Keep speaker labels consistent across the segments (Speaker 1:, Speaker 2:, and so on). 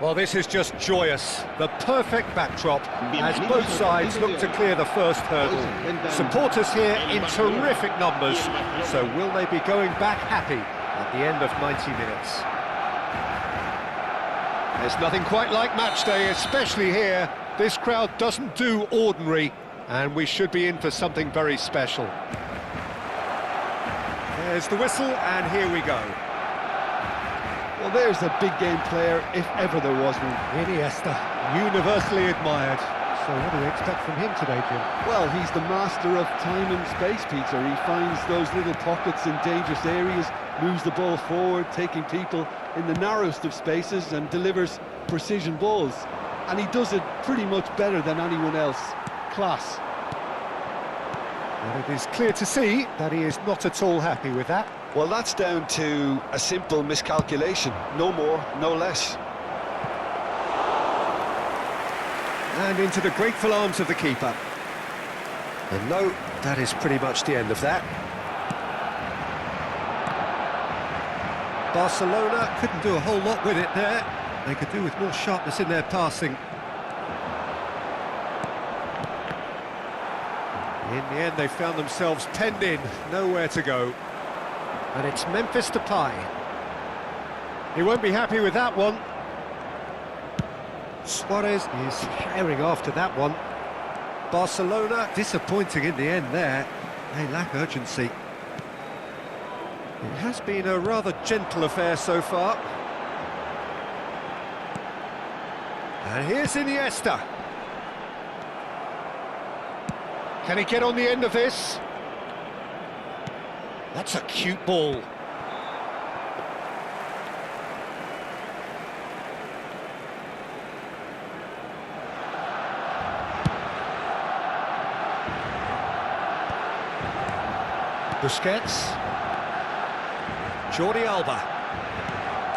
Speaker 1: Well, this is just joyous. The perfect backdrop as both sides look to clear the first hurdle. Supporters here in terrific numbers, so will they be going back happy at the end of 90 minutes? There's nothing quite like match day, especially here. This crowd doesn't do ordinary, and we should be in for something very special. There's the whistle, and here we go.
Speaker 2: Well, there's a big game player, if ever there was one.
Speaker 1: Iniesta, universally admired. So what do we expect from him today, Jim?
Speaker 2: Well, he's the master of time and space, Peter. He finds those little pockets in dangerous areas, moves the ball forward, taking people in the narrowest of spaces and delivers precision balls. And he does it pretty much better than anyone else. Class.
Speaker 1: And it is clear to see that he is not at all happy with that.
Speaker 2: Well, that's down to a simple miscalculation. No more, no less.
Speaker 1: And into the grateful arms of the keeper. And no, that is pretty much the end of that. Barcelona couldn't do a whole lot with it there. They could do with more sharpness in their passing. In the end, they found themselves penned in, nowhere to go. And it's Memphis Depay. He won't be happy with that one. Suarez is herring after that one. Barcelona disappointing in the end there. They lack urgency. It has been a rather gentle affair so far. And here's Iniesta. Can he get on the end of this? That's a cute ball. Busquets. Jordi Alba.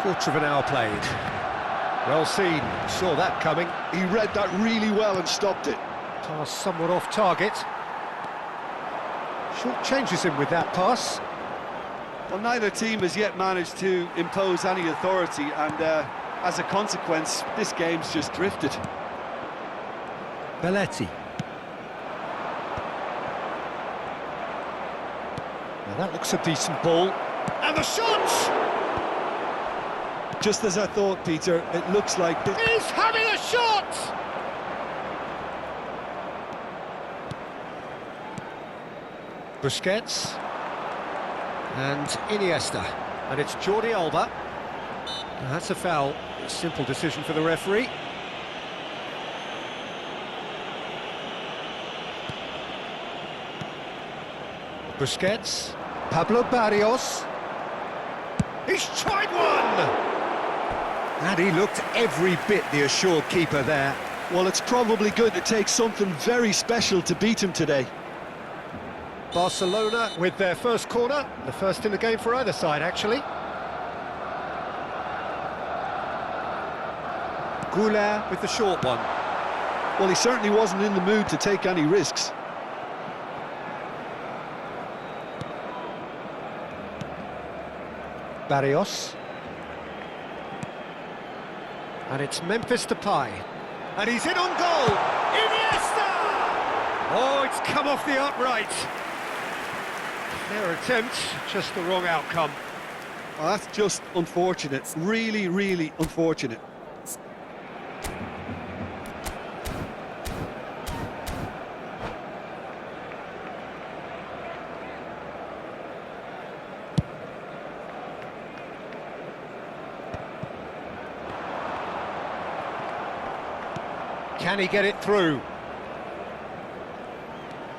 Speaker 1: Quarter of an hour played. Well seen, saw that coming.
Speaker 2: He read that really well and stopped it.
Speaker 1: Pass somewhat off target. Short changes him with that pass.
Speaker 2: Well, neither team has yet managed to impose any authority, and as a consequence, this game's just drifted.
Speaker 1: Belletti. Now that looks a decent ball. And the shot!
Speaker 2: Just as I thought, Peter, it looks like...
Speaker 1: He's having a shot! Busquets. And Iniesta. And it's Jordi Alba. Now that's a foul. A simple decision for the referee. Busquets. Pablo Barrios. He's tried one! And he looked every bit the assured keeper there.
Speaker 2: Well, it's probably going to take something very special to beat him today.
Speaker 1: Barcelona with their first corner, the first in the game for either side, actually. Goulart with the short one.
Speaker 2: Well, he certainly wasn't in the mood to take any risks.
Speaker 1: Barrios. And it's Memphis Depay. And he's in on goal! Iniesta! Oh, it's come off the upright. Their attempt, just the wrong outcome.
Speaker 2: Well, that's just unfortunate. Really, really unfortunate.
Speaker 1: Can he get it through?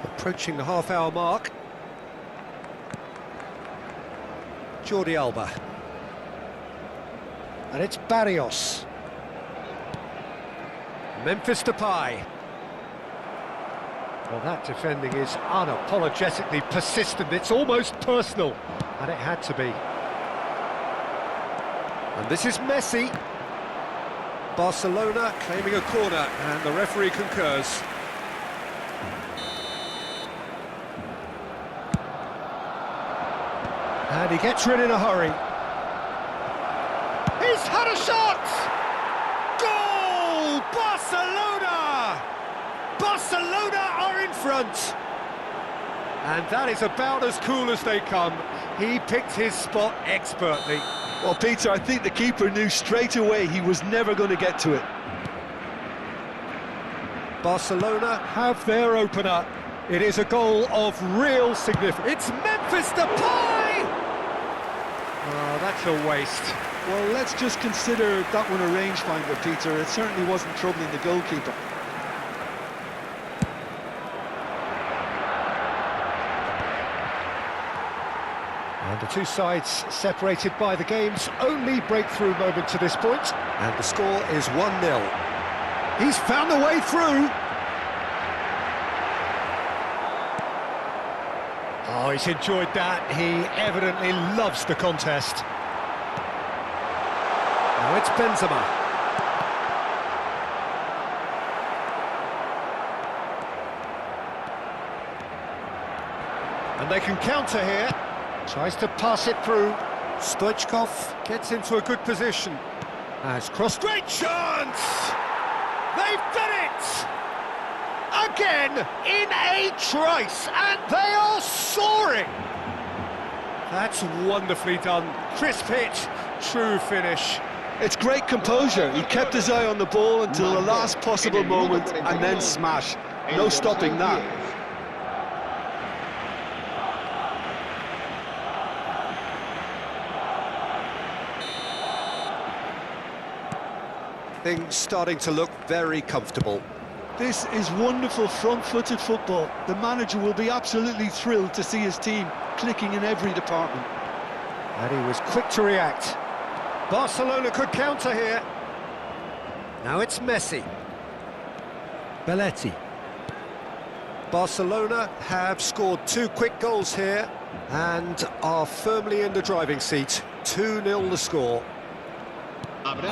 Speaker 1: Approaching the half-hour mark. Jordi Alba. And it's Barrios. Memphis Depay. Well, that defending is unapologetically persistent. It's almost personal. And it had to be. And this is Messi. Barcelona claiming a corner, and the referee concurs. And he gets rid in a hurry. He's had a shot! Barcelona! Barcelona are in front! And that is about as cool as they come. He picked his spot expertly.
Speaker 2: Well, Peter, I think the keeper knew straight away he was never going to get to it.
Speaker 1: Barcelona have their opener. It is a goal of real significance. It's Memphis Depay! Oh, that's a waste.
Speaker 2: Well, let's just consider that one a rangefinder, Peter. It certainly wasn't troubling the goalkeeper.
Speaker 1: And the two sides separated by the game's only breakthrough moment to this point. And the score is 1-0. He's found a way through. Oh, he's enjoyed that. He evidently loves the contest. Now it's Benzema. And they can counter here. Tries to pass it through. Stoichkov gets into a good position. Has crossed. Great chance! They've done it! Again, in a trice, and they are soaring! That's wonderfully done. Crisp hit, true finish.
Speaker 2: It's great composure. He kept his eye on the ball until the last possible moment and then smash. No stopping that.
Speaker 1: Things starting to look very comfortable.
Speaker 2: This is wonderful front-footed football. The manager will be absolutely thrilled to see his team clicking in every department.
Speaker 1: And he was quick to react. Barcelona could counter here. Now it's Messi. Belletti. Barcelona have scored 2 quick goals here and are firmly in the driving seat. 2-0 the score.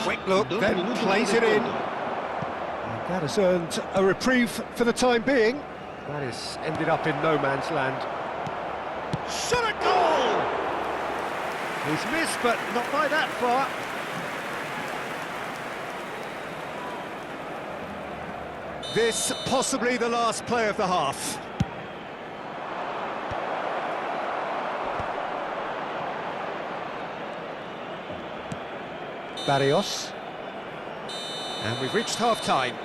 Speaker 1: Quick look, then plays it in. And that has earned a reprieve for the time being. That has ended up in no man's land. Shot a goal! He's missed, but not by that far. This possibly the last play of the half. Barrios. And we've reached half-time.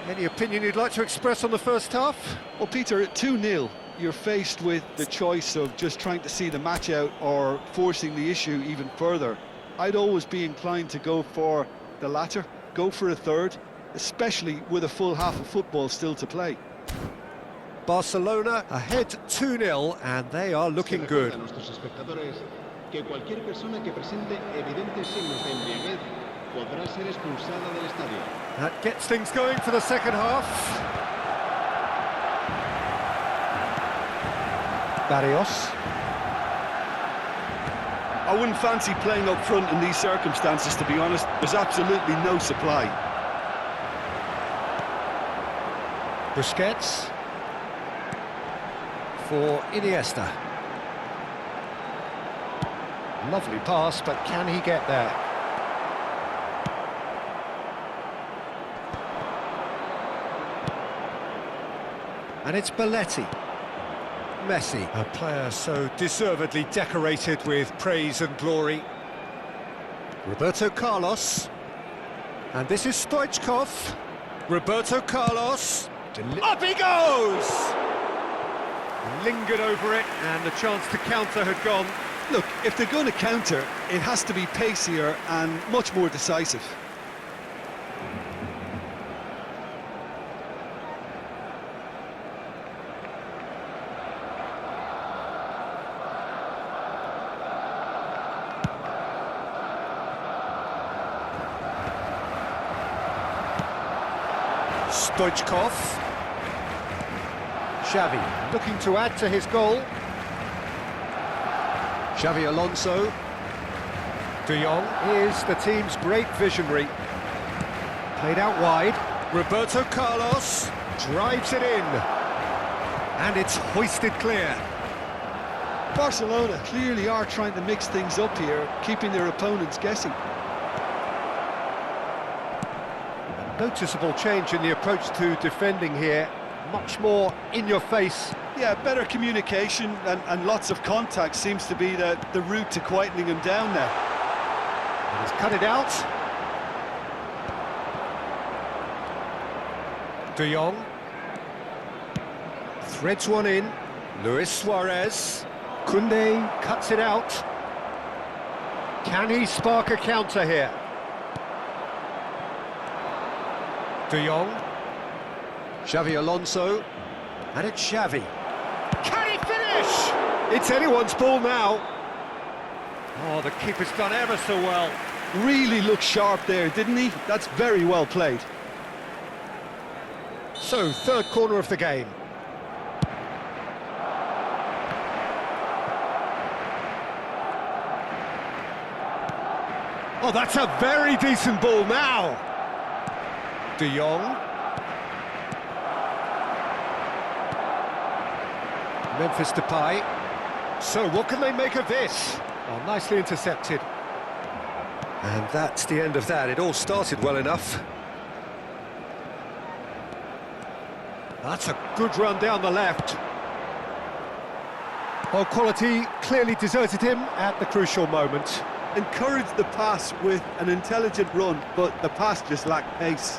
Speaker 1: Any opinion you'd like to express on the first half?
Speaker 2: Well, Peter, at 2-0, you're faced with the choice of just trying to see the match out or forcing the issue even further. I'd always be inclined to go for the latter, go for a third, especially with a full half of football still to play.
Speaker 1: Barcelona ahead 2-0, and they are looking good.
Speaker 3: Que cualquier persona que presente evidentes signos de embriaguez podrá ser expulsada del estadio.
Speaker 1: That gets things going for the second half. Barrios.
Speaker 2: I wouldn't fancy playing up front in these circumstances, to be honest. There's absolutely no supply.
Speaker 1: Busquets. For Iniesta. Lovely pass, but can he get there? And it's Belletti. Messi, a player so deservedly decorated with praise and glory. Roberto Carlos. And this is Stoichkov. Roberto Carlos. Up he goes! Lingered over it, and the chance to counter had gone.
Speaker 2: Look, if they're going to counter, it has to be pacier and much more decisive.
Speaker 1: Stoichkov. Xavi looking to add to his goal. Xavi Alonso. De Jong is the team's great visionary. Played out wide. Roberto Carlos drives it in. And it's hoisted clear.
Speaker 2: Barcelona clearly are trying to mix things up here, keeping their opponents guessing.
Speaker 1: Noticeable change in the approach to defending here. Much more in your face.
Speaker 2: Yeah, better communication and lots of contact seems to be the route to quietening him down there.
Speaker 1: And he's cut it out. De Jong. Threads one in. Luis Suarez. Koundé cuts it out. Can he spark a counter here? De Jong. Xavi Alonso. And it's Xavi. Can he finish? It's anyone's ball now. Oh, the keeper's done ever so well.
Speaker 2: Really looked sharp there, didn't he? That's very well played.
Speaker 1: So, third corner of the game. Oh, that's a very decent ball now. De Jong. Memphis Depay. So, what can they make of this? Oh, nicely intercepted. And that's the end of that. It all started well enough. That's a good run down the left. Oh, quality clearly deserted him at the crucial moment.
Speaker 2: Encouraged the pass with an intelligent run, but the pass just lacked pace.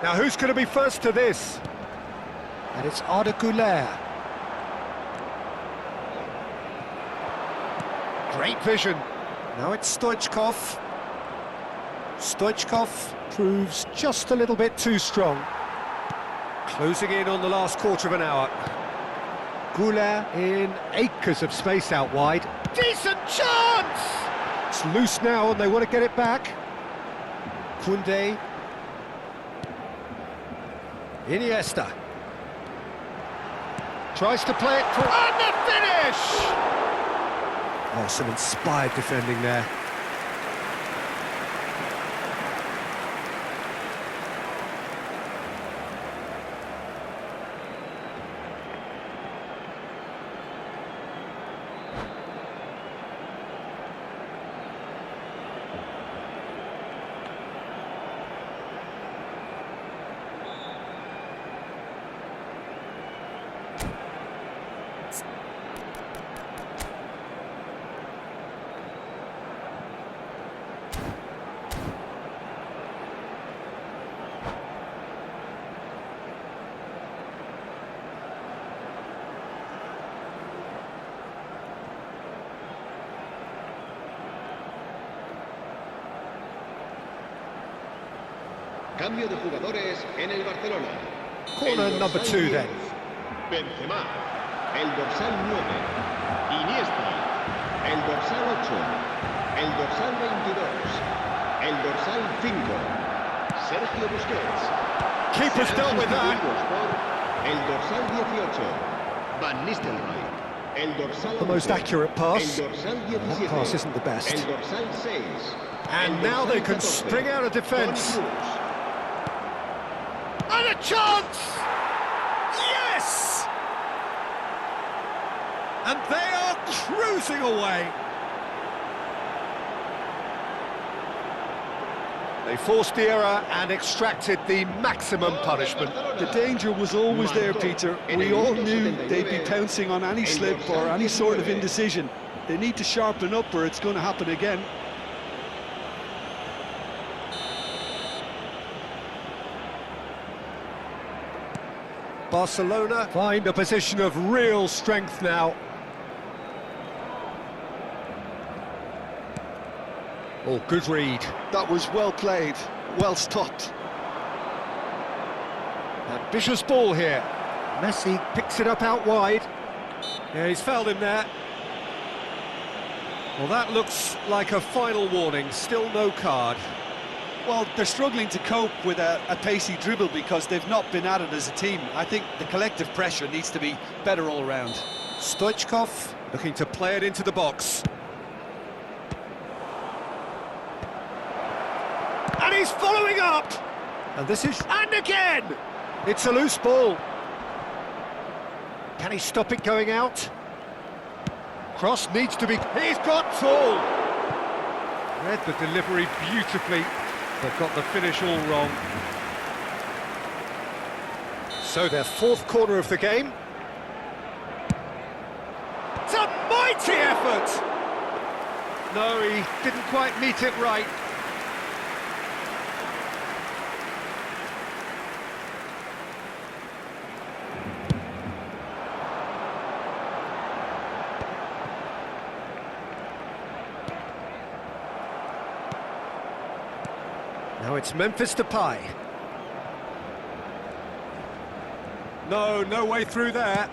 Speaker 1: Now, who's going to be first to this? And it's Arda Güler. Great vision. Now it's Stoichkov. Stoichkov proves just a little bit too strong. Closing in on the last quarter of an hour. Güler in acres of space out wide. Decent chance! It's loose now and they want to get it back. Koundé. Iniesta. Tries to play it for... And the finish! Oh, some inspired defending there.
Speaker 3: Cambio de jugadores en el Barcelona.
Speaker 1: Corner number 2 then.
Speaker 3: Benzema. El dorsal 9. Iniesta. El dorsal 8. El dorsal 22. El dorsal 5. Sergio Busquets.
Speaker 1: Keeper's dealt with that.
Speaker 3: El dorsal 18. Van Nistelrooy. El dorsal 11.
Speaker 1: The most accurate pass.
Speaker 3: El dorsal 17.
Speaker 1: That pass isn't the best.
Speaker 3: El dorsal 6.
Speaker 1: And now they can spring out of defence. And a chance! Yes! And they are cruising away. They forced the error and extracted the maximum punishment.
Speaker 2: The danger was always there, Peter. We all knew they'd be pouncing on any slip or any sort of indecision. They need to sharpen up or it's going to happen again.
Speaker 1: Barcelona find a position of real strength now. Oh, good read.
Speaker 2: That was well played, well stopped.
Speaker 1: Ambitious ball here. Messi picks it up out wide. Yeah, he's fouled him there. Well, that looks like a final warning. Still no card.
Speaker 2: Well, they're struggling to cope with a pacey dribble because they've not been at it as a team. I think the collective pressure needs to be better all round.
Speaker 1: Stoichkov looking to play it into the box. And he's following up! And this is... And again! It's a loose ball. Can he stop it going out? Cross needs to be... He's got tall! Read the delivery beautifully, but got the finish all wrong. So their fourth corner of the game. It's a mighty effort! No, he didn't quite meet it right. Now it's Memphis Depay. No way through there.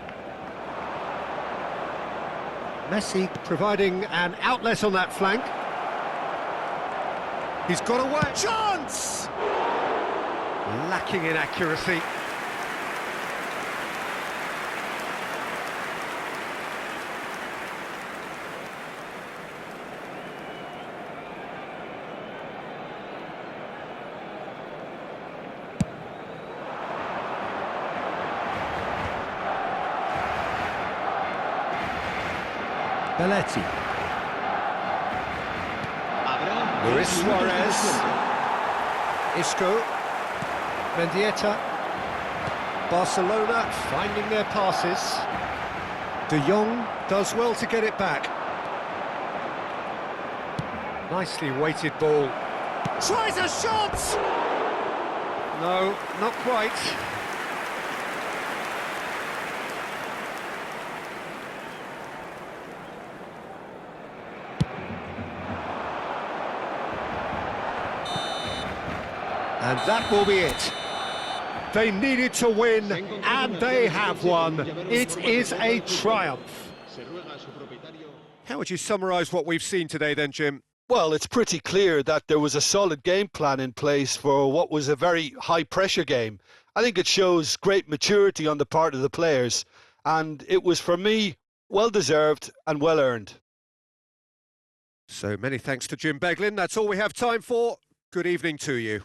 Speaker 1: Messi providing an outlet on that flank. He's got away. Chance! Lacking in accuracy. Belletti. Luis Suarez. Isco. Mendieta. Barcelona finding their passes. De Jong does well to get it back. Nicely weighted ball. Tries a shot! No, not quite. And that will be it. They needed to win, and they have won. It is a triumph. How would you summarise what we've seen today then, Jim?
Speaker 2: Well, it's pretty clear that there was a solid game plan in place for what was a very high-pressure game. I think it shows great maturity on the part of the players, and it was, for me, well-deserved and well-earned.
Speaker 1: So many thanks to Jim Beglin. That's all we have time for. Good evening to you.